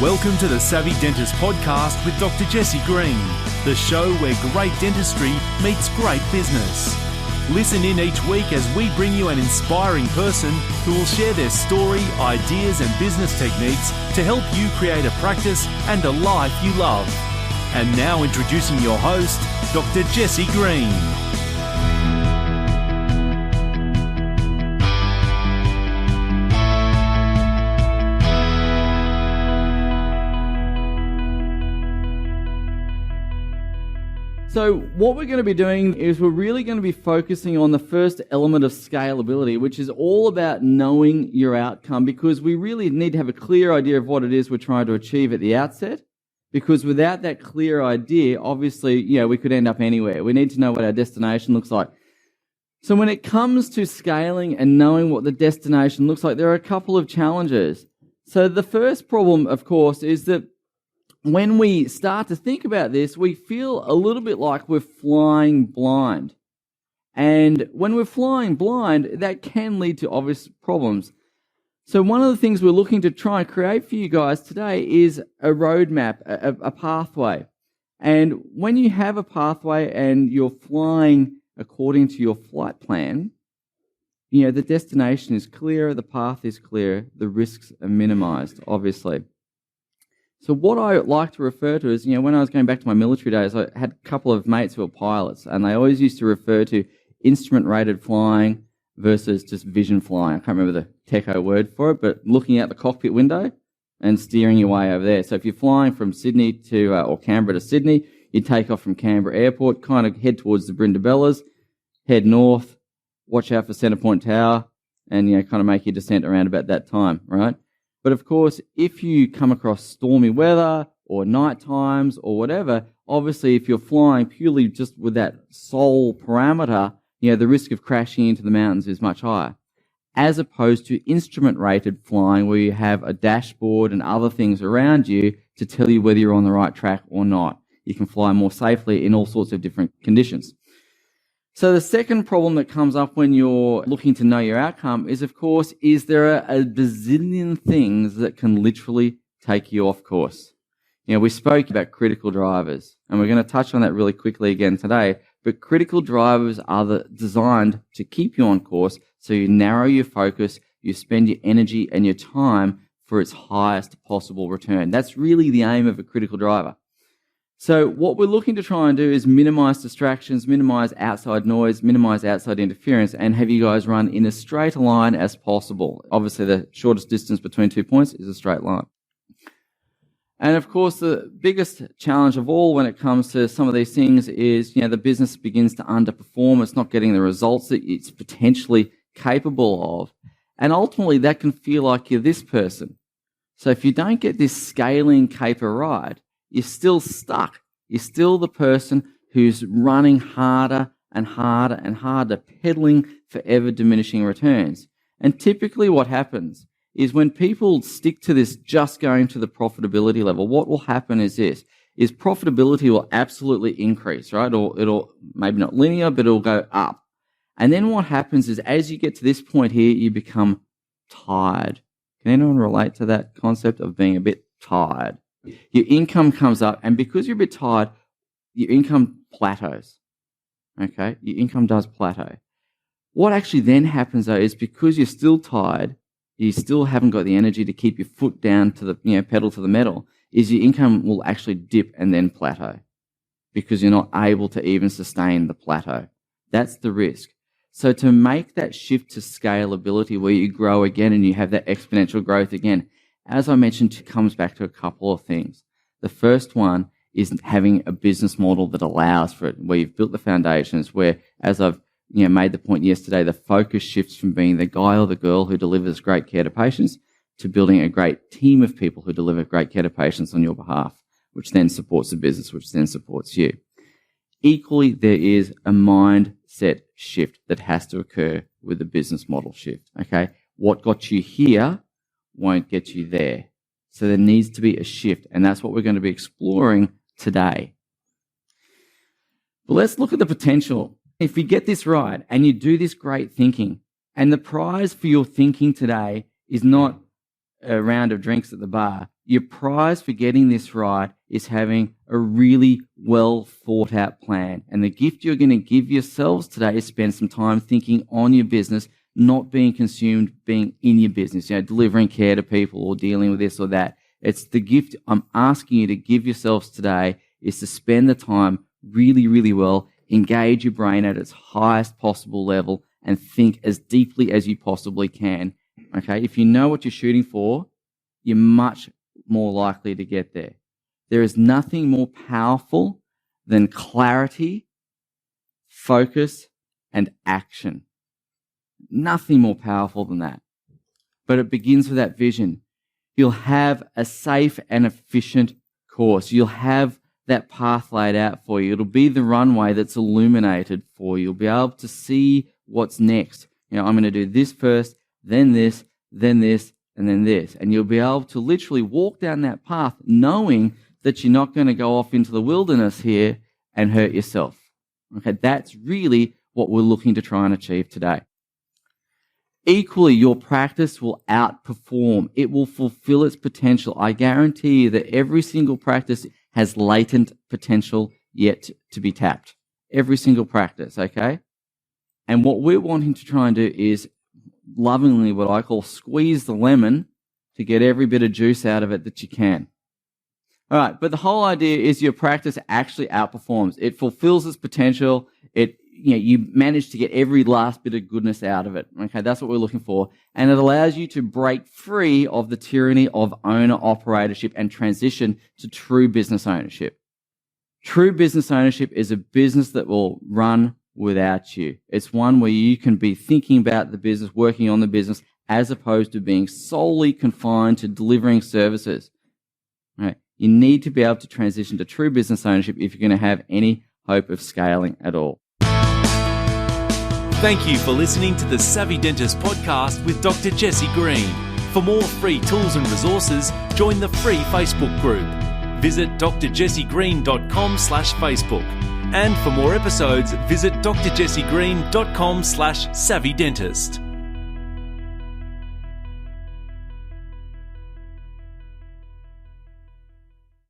Welcome to the Savvy Dentist podcast with Dr. Jesse Green, the show where great dentistry meets great business. Listen in each week as we bring you an inspiring person who will share their story, ideas and business techniques to help you create a practice and a life you love. And now introducing your host, Dr. Jesse Green. So what we're going to be doing is we're really going to be focusing on the first element of scalability, which is all about knowing your outcome, because we really need to have a clear idea of what it is we're trying to achieve at the outset. Because without that clear idea, obviously, we could end up anywhere. We need to know what our destination looks like. So when it comes to scaling and knowing what the destination looks like, there are a couple of challenges. So the first problem, of course, is that when we start to think about this, we feel a little bit like we're flying blind. And when we're flying blind, that can lead to obvious problems. So one of the things we're looking to try and create for you guys today is a roadmap, a pathway. And when you have a pathway and you're flying according to your flight plan, the destination is clear, the path is clear, the risks are minimized, obviously. So what I like to refer to is, when I was going back to my military days, I had a couple of mates who were pilots, and they always used to refer to instrument-rated flying versus just vision flying. I can't remember the techo word for it, but looking out the cockpit window and steering your way over there. So if you're flying from Sydney to, or Canberra to Sydney, you take off from Canberra Airport, kind of head towards the Brindabellas, head north, watch out for Centre Point Tower, and, kind of make your descent around about that time, right? But of course, if you come across stormy weather or night times or whatever, obviously if you're flying purely just with that sole parameter, the risk of crashing into the mountains is much higher. As opposed to instrument-rated flying where you have a dashboard and other things around you to tell you whether you're on the right track or not. You can fly more safely in all sorts of different conditions. So the second problem that comes up when you're looking to know your outcome is, of course, there are a bazillion things that can literally take you off course. We spoke about critical drivers, and we're going to touch on that really quickly again today, but critical drivers are designed to keep you on course, so you narrow your focus, you spend your energy and your time for its highest possible return. That's really the aim of a critical driver. So what we're looking to try and do is minimize distractions, minimize outside noise, minimize outside interference, and have you guys run in as straight a line as possible. Obviously, the shortest distance between 2 points is a straight line. And of course, the biggest challenge of all when it comes to some of these things is, the business begins to underperform. It's not getting the results that it's potentially capable of. And ultimately, that can feel like you're this person. So if you don't get this scaling caper right, you're still stuck. You're still the person who's running harder and harder and harder, pedaling for ever diminishing returns. And typically what happens is when people stick to this just going to the profitability level, what will happen is profitability will absolutely increase, right? Or it'll maybe not linear, but it'll go up. And then what happens is as you get to this point here, you become tired. Can anyone relate to that concept of being a bit tired? Your income comes up, and because you're a bit tired, your income plateaus. Okay? Your income does plateau. What actually then happens, though, is because you're still tired, you still haven't got the energy to keep your foot down to the pedal to the metal, is your income will actually dip and then plateau because you're not able to even sustain the plateau. That's the risk. So to make that shift to scalability where you grow again and you have that exponential growth again, as I mentioned, it comes back to a couple of things. The first one is having a business model that allows for it, where you've built the foundations, where, as I've made the point yesterday, the focus shifts from being the guy or the girl who delivers great care to patients to building a great team of people who deliver great care to patients on your behalf, which then supports the business, which then supports you. Equally, there is a mindset shift that has to occur with the business model shift, okay? What got you here won't get you there. So there needs to be a shift, and that's what we're going to be exploring today. But let's look at the potential. If you get this right and you do this great thinking, and the prize for your thinking today is not a round of drinks at the bar, your prize for getting this right is having a really well thought out plan. And the gift you're going to give yourselves today is spend some time thinking on your business, not being consumed, being in your business, delivering care to people or dealing with this or that. It's the gift I'm asking you to give yourselves today is to spend the time really, really well, engage your brain at its highest possible level and think as deeply as you possibly can. Okay, if you know what you're shooting for, you're much more likely to get there. There is nothing more powerful than clarity, focus, and action. Nothing more powerful than that. But it begins with that vision. You'll have a safe and efficient course. You'll have that path laid out for you. It'll be the runway that's illuminated for you. You'll be able to see what's next. I'm going to do this first, then this, then this, and then this. And you'll be able to literally walk down that path knowing that you're not going to go off into the wilderness here and hurt yourself. Okay, that's really what we're looking to try and achieve today. Equally, your practice will outperform. It will fulfill its potential. I guarantee you that every single practice has latent potential yet to be tapped. Every single practice, okay? And what we're wanting to try and do is lovingly what I call squeeze the lemon to get every bit of juice out of it that you can. All right, but the whole idea is your practice actually outperforms. It fulfills its potential. You manage to get every last bit of goodness out of it. Okay, that's what we're looking for. And it allows you to break free of the tyranny of owner-operatorship and transition to true business ownership. True business ownership is a business that will run without you. It's one where you can be thinking about the business, working on the business, as opposed to being solely confined to delivering services. Right? You need to be able to transition to true business ownership if you're going to have any hope of scaling at all. Thank you for listening to the Savvy Dentist podcast with Dr. Jesse Green. For more free tools and resources, join the free Facebook group. Visit drjessegreen.com/Facebook. And for more episodes, visit drjessegreen.com/savvydentist.